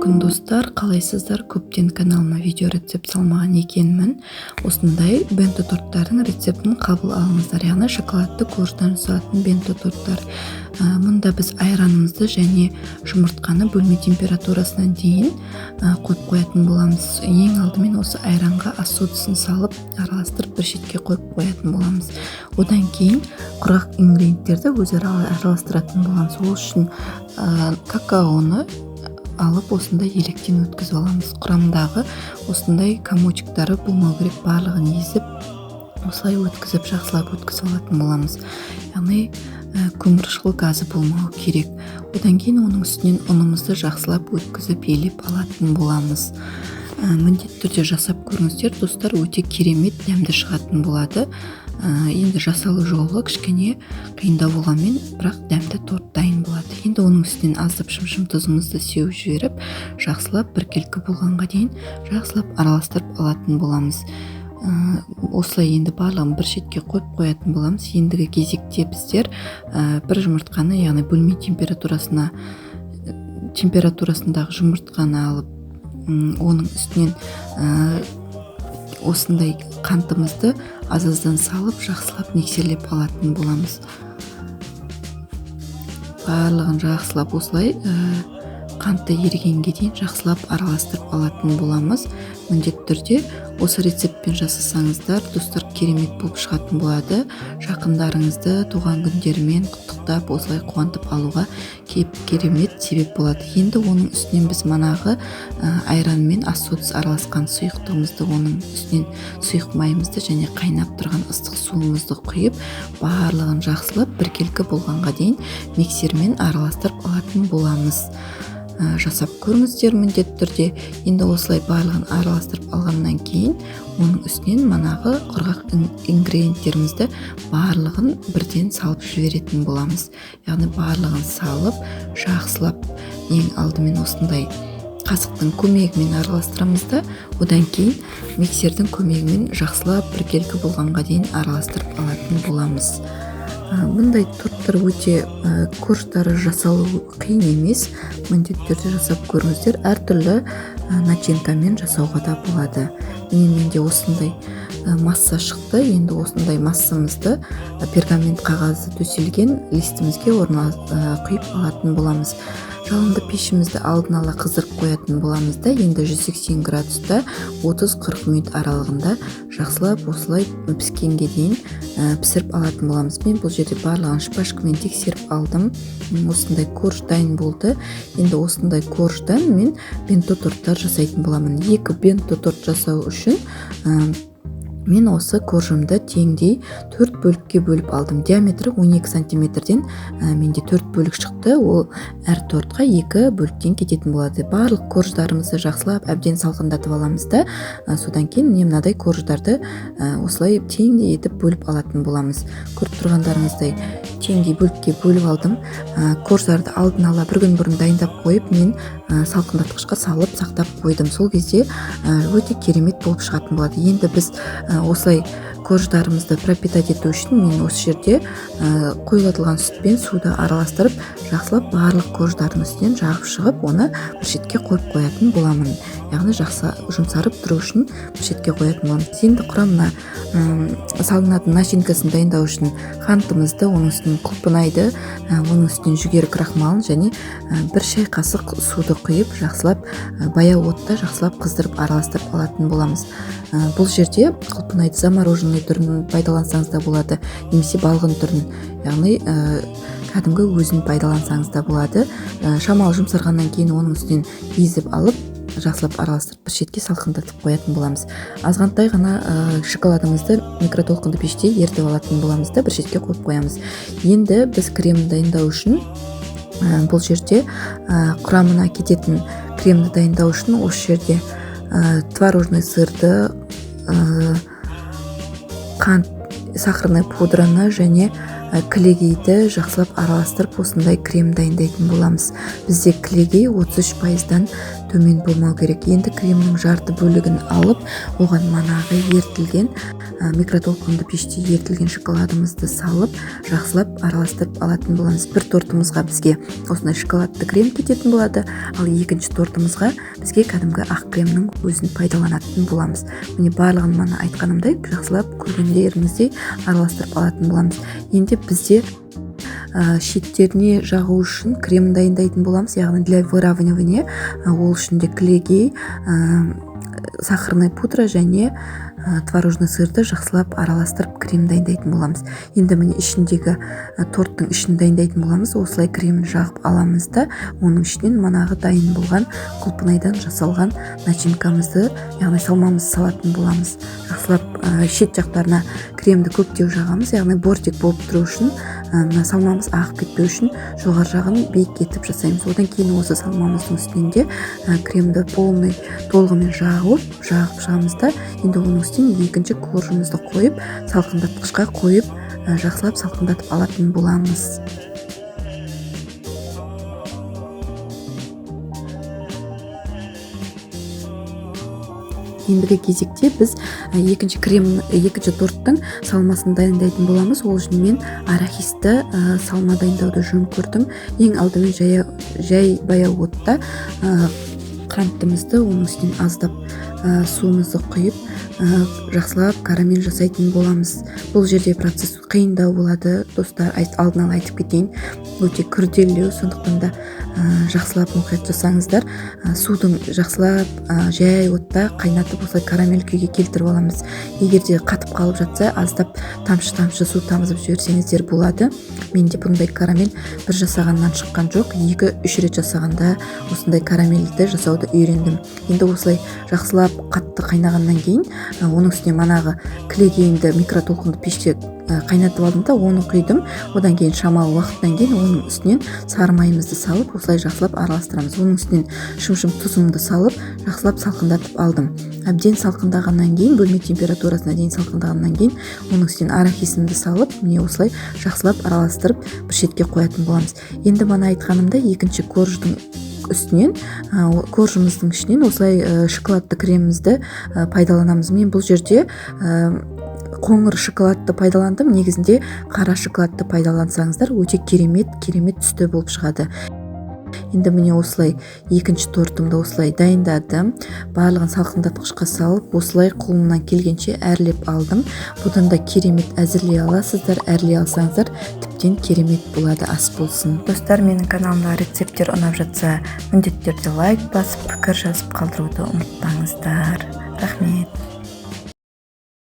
күн достар, қалайсыздар? Көптен каналыма видео рецепт салмаған екенмін. Осындай бенто торттардың рецептін қабыл алыңыздар. Яғни шоколадты корждан жасалатын бенто торттар. Мұнда біз айранымызды және жұмыртқаны бөлме температурасына дейін қойып қоятын боламыз. Ең алдымен осы айранға ас содасын салып, араластырып бір шетке қойып қоятын боламыз. Одан кейін құрғақ ингредиенттерді өзара араластыратын боламыз. Ол үшін какаоны алып осындай електен өткізіп аламыз. Құрамындағы осындай комочектары болмау керек, барлығын езіп, осылай өткізіп, жақсылап өткізіп алатын боламыз. Яғни көміршыл газы болмау керек. Одан кейін оның үстінен ұнымызды жақсылап өткізіп, елеп алатын боламыз. Міндетті түрде жасап көріңіздер, достар, өте керемет дәмді шығатын болады. Енді жасалу жолы кішкене қиындау болғанмен, бірақ дәмді торт дайын болады. Енді оның үстінен аздап шым-шым тұзымызды сеуіп жіберіп, жақсылап біркелкі болғанға дейін жақсылап араластырып алатын боламыз. Осылай енді барлығын бір шетке қойып қоятын боламыз. Ендігі кезекте біздер бір жұмыртқаны, яғни бөлме температурасындағы жұмыртқаны алып, оның үстінен осындай қантымызды аз-аздан салып, жақсылап миксерлеп алатын боламыз. Барлығын жақсылап осылай қантты ерігенге дейін жақсылап араластырып алатын боламыз. Міндетті түрде осы рецептпен жасасаңыздар, достар, керемет болып шығатын болады. Жақындарыңызды туған күндерімен құттықтап, осылай қуантып алуға керемет себеп болады. Енді оның үстінен біз манағы айран мен ас содасы араласқан сұйықтығымызды, оның үстінен сұйық майымызды және қайнап тұрған ыстық суымызды құйып, барлығын жақсылап біркелкі болғанға дейін миксермен араластырып алатын боламыз. Жасап көріңіздер міндетті түрде. Енді осылай барлығын араластырып алғаннан кейін, оның үстінен манағы құрғақ ингредиенттерімізді барлығын бірден салып жіберетін боламыз. Яғни барлығын салып, жақсылап, ең алдымен осындай қасықтың көмегімен араластырамыз да, одан кейін миксердің көмегімен жақсылап біркелкі болғанға дейін араластырып алатын боламыз. Бұндай торттар өте корждары жасалу қиын емес. Міндетті түрде жасап көріңіздер. Әртүрлі начинкамен жасауға да болады. Менде осындай масса шықты. Енді осындай массамызды пергамент қағазы төселген листімізге құйып алатын боламыз. Жалынды пешімізді алдын ала қыздырып қоятын боламыз да, енді 180 градуста 30-40 минут аралығында жақсылап осылай піскенге дейін пісіріп алатын боламыз. Мен бұл жерде барлығын шпажкамен тексеріп алдым. Осындай корж дайын болды. Енді осындай корждан мен бенто торттар жасайтын боламын. 2 бенто торт жасау үшін мен осы коржымды теңдей 4 бөлікке бөліп алдым. Диаметрі 12 сантиметрден менде 4 бөлік шықты. Ол әр тортқа 2 бөліктен кететін болады. Барлық корждарымызды жақсылап әбден салқындатып аламыз да, содан кейін мынадай корждарды осылай теңдей етіп бөліп алатын боламыз. Көріп тұрғандарыңыздай теңдей бөлікке бөліп алдым. Корждарды алдын ала бір күн бұрын дайындап қойып, мен салқындатқышқа салып сақтап қойдым. Сол кезде өте керемет болып шығатын болады. Енді біз осылай корждарымызды пропитать ету үшін мен осы жерде қойылтылған сүтпен суды араластырып, жақсылап барлық корждардың үстінен жағып шығып, оны бір шетке қойып қоятын боламын. Яғни жақсы жұмсарып тұру үшін бір шетке қоятын боламын. Енді құрамына салынатын начинкасын дайындау үшін қантымызды, оның үстінен құлпынайды, оның үстінен жүгері крахмалын және бір шай қасық суды құйып, жақсылап баяу отта жақсылап қыздырып араластырып алатын боламыз. Бұл жерде құлпынайды замороженный түрін пайдалансаңыз да болады, немесе балғын түрін, яғни кәдімгі өзін пайдалансаңыз да болады. Шамалы жұмсарғаннан кейін оның үстінен езіп алып, жақсылап араластырып бір шетке салқындатып қоятын боламыз. Азғантай ғана шоколадымызды микротолқынды пеште ерітіп алатын боламыз да, бір шетке қойып қоямыз. Енді біз кремді дайындау үшін бұл жерде құрамына кететін кремді дайындау үшін осы жерде творожный сырды, қант, сахарный пудраны және кілегейді жақсылап араластырып осындай крем дайындайтын боламыз. Бізде кілегей 33%-дан төмен болмау керек. Енді кремнің жарты бөлігін алып, оған манағы ертілген микротолқынды пеште ертілген шоколадымызды салып, жақсылап араластырып алатын боламыз. Бір тортымызға бізге осындай шоколадты крем кететін болады, ал екінші тортымызға бізге кәдімгі ақ кремнің өзін пайдаланатын боламыз. Міне барлығын мана айтқанымдай жақсылап көргендеріңіздей араластырып алатын боламыз. Енді бізде шеттеріне жағу үшін крем дайындайтын боламыз, яғни для выравнивания. Ол үшін де клегей, сахарный пудра және творожный сырды жақсылап араластырып крем дайындайтын боламыз. Енді міне ішіндегі торттың ішін дайындайтын боламыз. Осылай кремін жағып аламыз да, оның ішінен манағы дайын болған құлпынайдан жасалған начинкамызды, яғни салмамызды салатын боламыз. Жақсылап шет жақтарына кремді көптеу жағамыз, яғни бортик болып тұру үшін, салмамыз ағып кетпеу үшін жоғары жағын биік етіп жасаймыз. Одан кейін осы салмамыздың үстінде кремді толығымен жағып шығамыз да, енді оның үстіне екінші коржымызды қойып, салқындатқышқа қойып, жақсылап салқындатып алатын боламыз. Ендігі кезекте біз екінші торттың салмасын дайындайтын боламыз. Ол үшін мен арахисті салма дайындауды жөн көрдім. Ең алдымен жай баяу отта қанттымызды, оның үстінен аздап суымызды құйып, жақсылап карамель жасайтын боламыз. Бұл жерде процесс қиындау болады, достар, алдын ала айтып кетейін. Өте күрделі, сондықтан да жақсылап мұқият жасаңыздар. Судың жақсылап жай отта қайнатып осылай карамель күйге келтіріп аламыз. Егер де қатып қалып жатса, аздап тамшы су тамызып жіберсеңіздер болады. Менде бұндай карамель бір жасағаннан шыққан жоқ, 2-3 рет жасағанда осындай карамельді жасауды үйрендім. Енді осылай жақсылап қатты қайнағаннан кейін, оның үстіне манағы клегейімді микротолқынды пеште қайнатып алдым да, оны құйдым. Одан кейін шамалы уақыттан кейін оның үстінен сары майымызды салып, осылай жақсылап араластырамыз. Оның үстінен шым тұзымды салып, жақсылап салқындатып алдым. Әбден салқындағаннан кейін, бөлме температурасына дейін салқындағаннан кейін, оның үстінен арахисімді салып, міне осылай жақсылап араластырып бір шетке қоятын боламыз. Енді мана айтқанымда екінші корждың үстінен, коржымыздың ішінен осылай шоколадты кремімізді пайдаланамыз. Мен бұл жерде қоңыр шоколадты пайдаландым. Негізінде қара шоколадты пайдалансаңыздар өте керемет түсті болып шығады. Енді міне осылай екінші тортымды осылай дайындадым. Барлығын салқындатқышқа салып, осылай қолымнан келгенше әрлеп алдым. Бұдан да керемет әзірлей аласыздар. Әрлей алсаңыздар, тіптен керемет болады, ас болсын. Достар, менің каналымда рецепттер ұнап жатса, міндетті түрде лайк басып, пікір жазып қалдыруды ұмытпаңыздар. Рахмет.